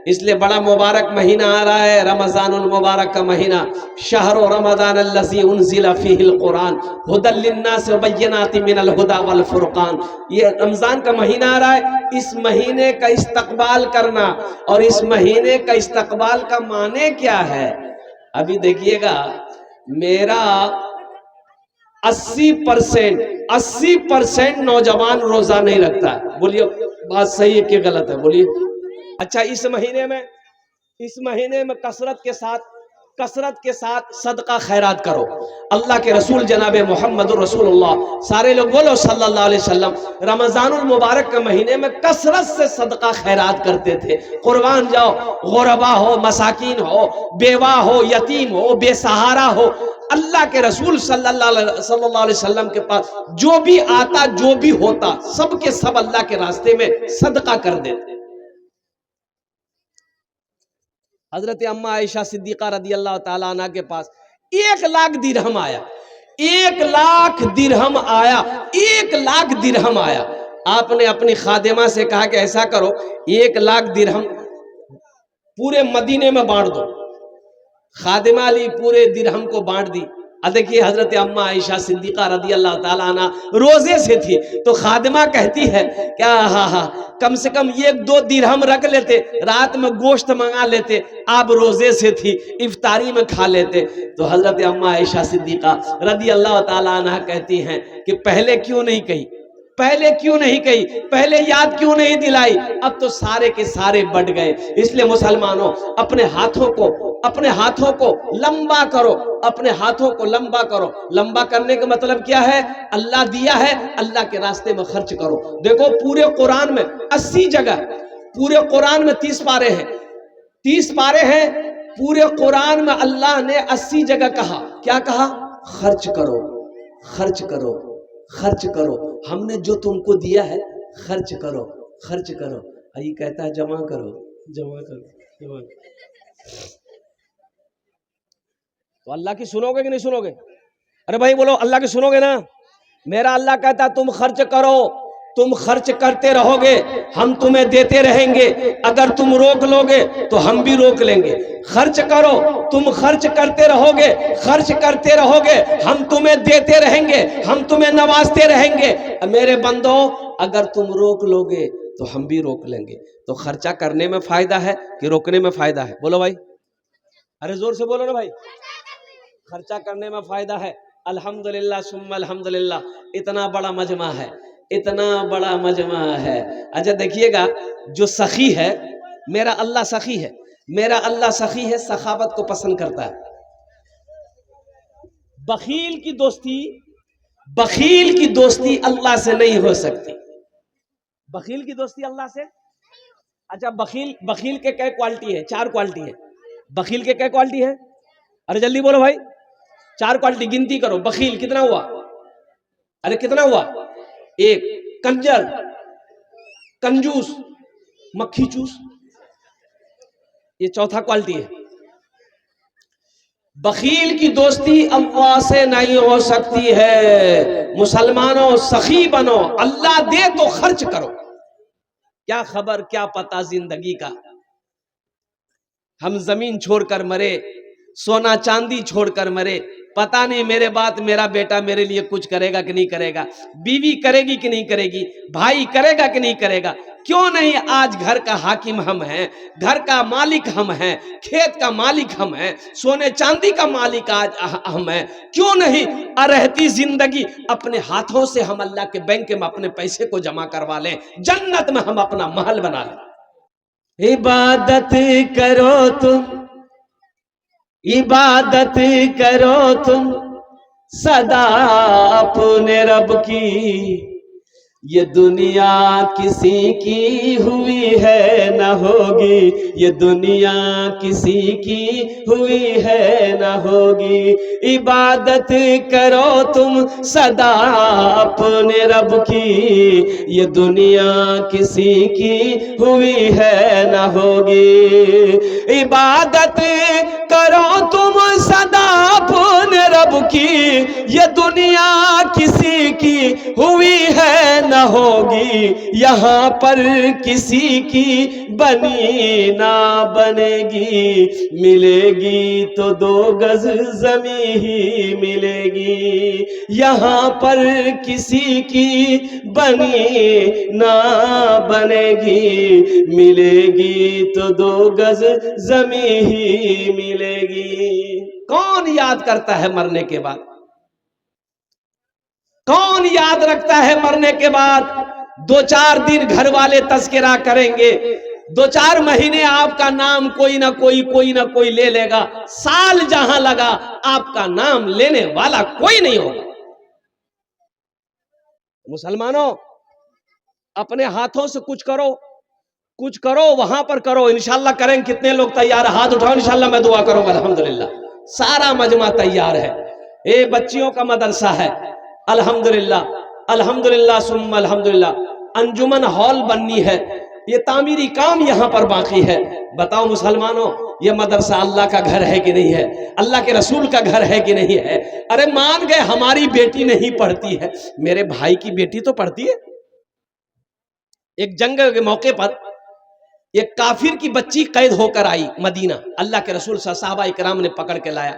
اس لیے بڑا مبارک مہینہ آ رہا ہے، رمضان المبارک کا مہینہ۔ شہر رمضان الذی انزل فیہ القرآن ھدی للناس وبینات من الھدی والفرقان۔ یہ رمضان کا مہینہ آ رہا ہے، اس مہینے کا استقبال کرنا، اور اس مہینے کا استقبال کا معنی کیا ہے؟ ابھی دیکھیے گا، میرا 80% نوجوان روزہ نہیں رکھتا ہے۔ بولیے بات صحیح ہے کہ غلط ہے؟ بولیے۔ اچھا، اس مہینے میں کثرت کے ساتھ صدقہ خیرات کرو۔ اللہ کے رسول جناب محمد رسول اللہ، سارے لوگ بولو صلی اللہ علیہ وسلم، رمضان المبارک کے مہینے میں کثرت سے صدقہ خیرات کرتے تھے۔ قربان جاؤ، غربا ہو، مساکین ہو، بیوہ ہو، یتیم ہو، بے سہارا ہو، اللہ کے رسول صلی اللہ علیہ وسلم کے پاس جو بھی آتا، جو بھی ہوتا، سب کے سب اللہ کے راستے میں صدقہ کر دیتے۔ حضرت اماں عائشہ صدیقہ رضی اللہ تعالیٰ عنہ کے پاس 1,00,000 درہم آیا، 1,00,000 درہم آیا، 1,00,000 درہم آیا۔ آپ نے اپنی خادمہ سے کہا کہ ایسا کرو، 1,00,000 درہم پورے مدینے میں بانٹ دو۔ خادمہ علی پورے درہم کو بانٹ دی۔ اب دیکھیے، حضرت اماں عائشہ صدیقہ رضی اللہ تعالیٰ عنہ روزے سے تھی، تو خادمہ کہتی ہے کیا کم سے کم 1-2 درہم رکھ لیتے، رات میں گوشت منگا لیتے، آپ روزے سے تھی، افطاری میں کھا لیتے۔ تو حضرت اماں عائشہ صدیقہ رضی اللہ تعالیٰ عنہ کہتی ہیں کہ پہلے کیوں نہیں کہی، پہلے یاد کیوں نہیں دلائی؟ اب تو سارے کے سارے بٹ گئے۔ اس لیے مسلمانوں، اپنے ہاتھوں کو لمبا کرو، اپنے ہاتھوں کو لمبا کرو۔ لمبا کرنے کا مطلب کیا ہے؟ اللہ دیا ہے، اللہ کے راستے میں خرچ کرو۔ دیکھو، پورے قرآن میں 80 جگہ، پورے قرآن میں 30 پارے ہیں، 30 پارے ہیں۔ پورے قرآن میں اللہ نے 80 جگہ کہا، کیا کہا؟ خرچ کرو، خرچ کرو، خرچ کرو۔ ہم نے جو تم کو دیا ہے، خرچ کرو، خرچ کرو۔ یہ کہتا ہے جمع کرو، جمع کرو، جمع کرو۔ تو اللہ کی سنو گے کہ نہیں سنو گے؟ ارے بھائی بولو، اللہ کی سنو گے نا؟ میرا اللہ کہتا ہے تم خرچ کرو، تم خرچ کرتے رہو گے، ہم تمہیں دیتے رہیں گے۔ اگر تم روک لو گے تو ہم بھی روک لیں گے۔ خرچ کرو، تم خرچ کرتے رہو گے، خرچ کرتے رہو گے، ہم تمہیں دیتے رہیں گے، ہم تمہیں نوازتے رہیں گے۔ میرے بندو، اگر تم روک لو گے تو ہم بھی روک لیں گے۔ تو خرچہ کرنے میں فائدہ ہے کہ روکنے میں فائدہ ہے؟ بولو بھائی، ارے زور سے بولو نا بھائی۔ خرچہ کرنے میں فائدہ ہے۔ الحمدللہ ثم الحمدللہ، اتنا بڑا مجمع ہے، اتنا بڑا مجمع ہے۔ اچھا دیکھیے گا، جو سخی ہے، میرا اللہ سخی ہے، میرا اللہ سخی ہے، سخاوت کو پسند کرتا ہے۔ بخیل کی دوستی اللہ سے نہیں ہو سکتی۔ بخیل کی دوستی اللہ سے، اچھا بخیل کے کئی کوالٹی ہے؟ 4 کوالٹی ہے۔ بخیل کے کئی کوالٹی ہے؟ ارے جلدی بولو بھائی، 4 کوالٹی گنتی کرو۔ بخیل کتنا ہوا؟ ارے کتنا ہوا؟ 1، کنجر، کنجوس، مکھی چوس، یہ 4تھا کوالٹی ہے۔ بخیل کی دوستی اللہ سے نہیں ہو سکتی ہے۔ مسلمانوں، سخی بنو، اللہ دے تو خرچ کرو۔ کیا خبر، کیا پتہ زندگی کا، ہم زمین چھوڑ کر مرے، سونا چاندی چھوڑ کر مرے، پتہ نہیں میرے بعد میرا بیٹا میرے لیے کچھ کرے گا کہ نہیں کرے گا، بیوی کرے گی کہ نہیں کرے گی، بھائی کرے گا کہ نہیں کرے گا۔ کیوں نہیں آج گھر کا حاکم ہم ہیں، گھر کا مالک ہم ہیں، کھیت کا مالک ہم ہیں، سونے چاندی کا مالک آج ہم ہیں۔ کیوں نہیں رہتی زندگی اپنے ہاتھوں سے ہم اللہ کے بینک میں اپنے پیسے کو جمع کروا لیں، جنت میں ہم اپنا محل بنا لیں۔ عبادت کرو تم، عبادت کرو تم سدا اپنے رب کی، یہ دنیا کسی کی ہوئی ہے نہ ہوگی، یہ دنیا کسی کی ہوئی ہے نہ ہوگی۔ عبادت کرو تم سدا اپنے رب کی، یہ دنیا کسی کی ہوئی ہے نہ ہوگی۔ عبادت کرو تم سدا اپنے رب کی، یہ دنیا کسی کی ہوئی ہے نہ ہوگی، یہاں پر کسی کی بنی نہ بنے گی، ملے گی تو 2 گز زمیں ہی ملے گی، یہاں پر کسی کی بنی نہ بنے گی، ملے گی تو 2 گز زمیں ہی ملے گی۔ کون یاد کرتا ہے مرنے کے بعد؟ کون یاد رکھتا ہے مرنے کے بعد؟ 2-4 دن گھر والے تذکرہ کریں گے، 2-4 مہینے آپ کا نام کوئی نہ کوئی لے لے گا، سال جہاں لگا آپ کا نام لینے والا کوئی نہیں ہوگا۔ مسلمانوں، اپنے ہاتھوں سے کچھ کرو، وہاں پر کرو، انشاءاللہ کریں۔ کتنے لوگ تیار؟ ہاتھ اٹھاؤ، انشاءاللہ میں دعا کروں گا۔ الحمدللہ سارا مجمع تیار ہے، بچیوں کا مدرسہ ہے، الحمدللہ الحمدللہ ثم الحمدللہ۔ انجمن ہال بننی ہے، یہ تعمیری کام یہاں پر باقی ہے۔ بتاؤ مسلمانوں، یہ مدرسہ اللہ کا گھر ہے کہ نہیں ہے؟ اللہ کے رسول کا گھر ہے کہ نہیں ہے؟ ارے مان گئے ہماری بیٹی نہیں پڑھتی ہے، میرے بھائی کی بیٹی تو پڑھتی ہے۔ ایک جنگ کے موقع پر ایک کافر کی بچی قید ہو کر آئی مدینہ، اللہ کے رسول صحابہ اکرام نے پکڑ کے لایا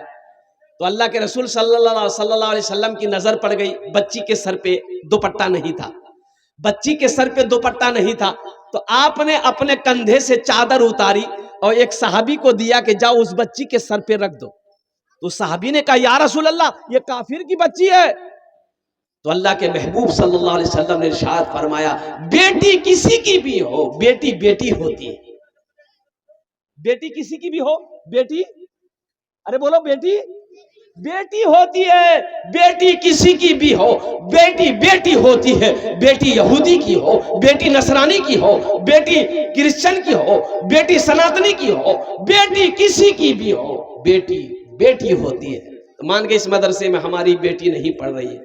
تو اللہ کے رسول صلی اللہ علیہ وسلم کی نظر پڑ گئی، بچی کے سر پہ دوپٹہ نہیں تھا، بچی کے سر پہ دوپٹہ نہیں تھا، تو آپ نے اپنے کندھے سے چادر اتاری اور ایک صحابی کو دیا کہ جاؤ اس بچی کے سر پہ رکھ دو۔ تو صحابی نے کہا یا رسول اللہ، یہ کافر کی بچی ہے۔ تو اللہ کے محبوب صلی اللہ علیہ وسلم نے ارشاد فرمایا، بیٹی کسی کی بھی ہو، بیٹی بیٹی ہوتی ہے۔ بیٹی کسی کی بھی ہو، بیٹی، ارے بولو، بیٹی بیٹی ہوتی ہے، بیٹی کسی کی بھی ہو، بیٹی بیٹی ہوتی ہے۔ بیٹی یہودی کی ہو، بیٹی نصرانی کی ہو، بیٹی کرسچن کی ہو، بیٹی سناتنی کی ہو، بیٹی کسی کی بھی ہو، بیٹی بیٹی ہوتی ہے۔ مان کے اس مدرسے میں ہماری بیٹی نہیں پڑھ رہی ہے،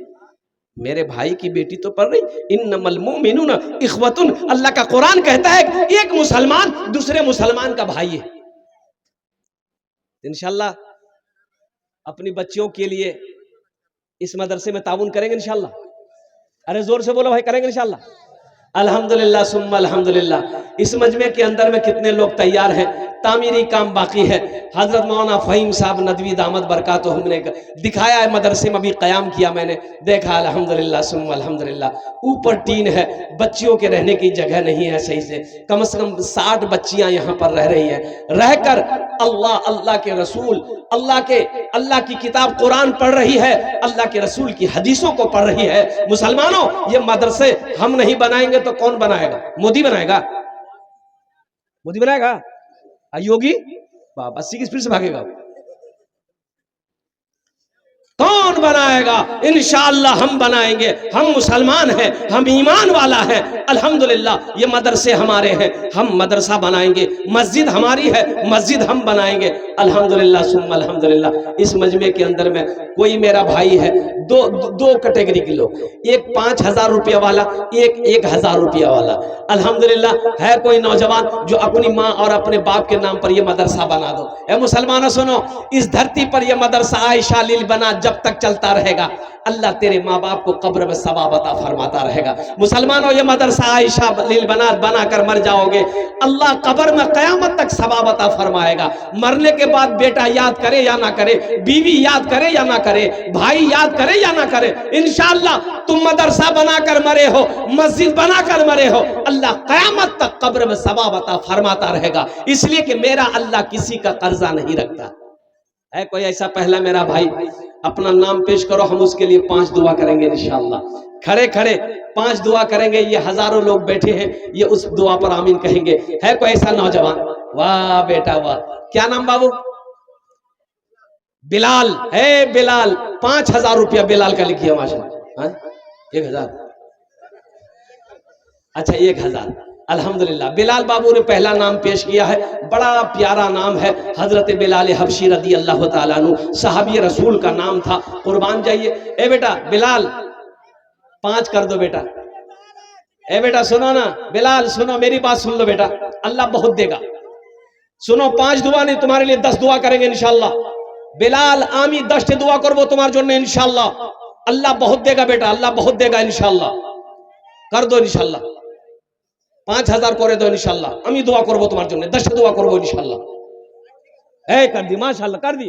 میرے بھائی کی بیٹی تو پڑھ رہی۔ انما المؤمنون اخوۃ، اللہ کا قرآن کہتا ہے ایک مسلمان دوسرے مسلمان کا بھائی ہے۔ انشاءاللہ اپنی بچیوں کے لیے اس مدرسے میں تعاون کریں گے انشاءاللہ۔ ارے زور سے بولو بھائی، کریں گے انشاءاللہ۔ الحمدللہ ثم الحمدللہ۔ اس مجمع کے اندر میں کتنے لوگ تیار ہیں؟ تعمیری کام باقی ہے۔ حضرت مولانا فہیم صاحب ندوی دامت برکاتہم نے دکھایا ہے، مدرسے میں بھی قیام کیا، میں نے دیکھا، الحمدللہ ثم الحمدللہ۔ اوپر ٹین ہے، بچیوں کے رہنے کی جگہ نہیں ہے صحیح سے، کم از کم 60 بچیاں یہاں پر رہ رہی ہیں، رہ کر اللہ کے رسول، اللہ کی کتاب قرآن پڑھ رہی ہے، اللہ کے رسول کی حدیثوں کو پڑھ رہی ہے۔ مسلمانوں، یہ مدرسے ہم نہیں بنائیں گے تو کون بنائے گا؟ مودی بنائے گا؟ مودی بنائے گا؟ یوگی بابا 80 کی سپیڈ سے بھاگے گا؟ کون بنائے گا؟ انشاءاللہ ہم بنائیں گے۔ ہم مسلمان ہیں، ہم ایمان والا ہیں، الحمدللہ یہ مدرسے ہمارے ہیں، ہم مدرسہ بنائیں گے۔ مسجد ہماری ہے، مسجد ہم بنائیں گے، الحمدللہ ثم الحمدللہ۔ اس مجمع کے اندر میں کوئی میرا بھائی ہے، دو کیٹیگری کے لوگ، ایک 5000 روپیہ والا، ایک 1000 روپیہ والا۔ الحمدللہ ہے کوئی نوجوان جو اپنی ماں اور اپنے باپ کے نام پر یہ مدرسہ بنا دو۔ اے مسلمانوں سنو، اس دھرتی پر یہ مدرسہ عائشہ لیل بنا جب تک چلتا رہے گا، اللہ تیرے ماں باپ کو قبر میں ثواب عطا فرماتا رہے گا۔ مسلمانوں، یہ مدرسہ عائشہ لیل بنا کر مر جاؤ گے، اللہ قبر میں قیامت تک ثواب عطا فرمائے گا۔ مرنے کے بعد بیٹا یاد کرے یا نہ کرے، بیوی یاد کرے یا نہ کرے، بھائی یاد کرے یا نہ کرے، انشاءاللہ تم مدرسہ بنا کر مرے ہو، مسجد بنا کر مرے ہو، اللہ قیامت تک قبر میں ثواب عطا فرماتا رہے گا۔ اس لیے کہ میرا اللہ کسی کا قرضہ نہیں رکھتا ہے۔ کوئی ایسا پہلا میرا بھائی اپنا نام پیش کرو، ہم اس کے لیے 5 دعا کریں گے انشاءاللہ۔ کھڑے 5 دعا کریں گے، یہ ہزاروں لوگ بیٹھے ہیں، یہ اس دعا پر آمین کہیں گے۔ ہے کوئی ایسا نوجوان؟ واہ بیٹا واہ، کیا نام بابو؟ بلال ہے، بلال 5000 روپیہ بلال کا لکھیے ماشاءاللہ۔ 1000، اچھا 1000، الحمدللہ بلال بابو نے پہلا نام پیش کیا ہے، بڑا پیارا نام ہے، حضرت بلال حبشی رضی اللہ تعالیٰ عنہ، صحابی رسول کا نام تھا، قربان جائیے۔ اے بیٹا بلال 5 کر دو بیٹا، اے بیٹا سنو نا، بلال سنو میری بات سن لو بیٹا، اللہ بہت دے گا، سنو 5 دعا نہیں تمہارے لیے 10 دعا کریں گے انشاءاللہ۔ بلال آمی 10 دعا کربو تمہار جنہیں انشاءاللہ۔ اللہ بہت دے گا بیٹا, اللہ بہت دے گا انشاءاللہ. کر دو انشاءاللہ, 5000 করে দাও ইনশাআল্লাহ. আমি দোয়া করব তোমার জন্য, 10 দোয়া করব ইনশাআল্লাহ. এই কর দি মাশাআল্লাহ, কর দি.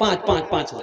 5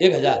1000.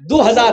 2000.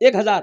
1000.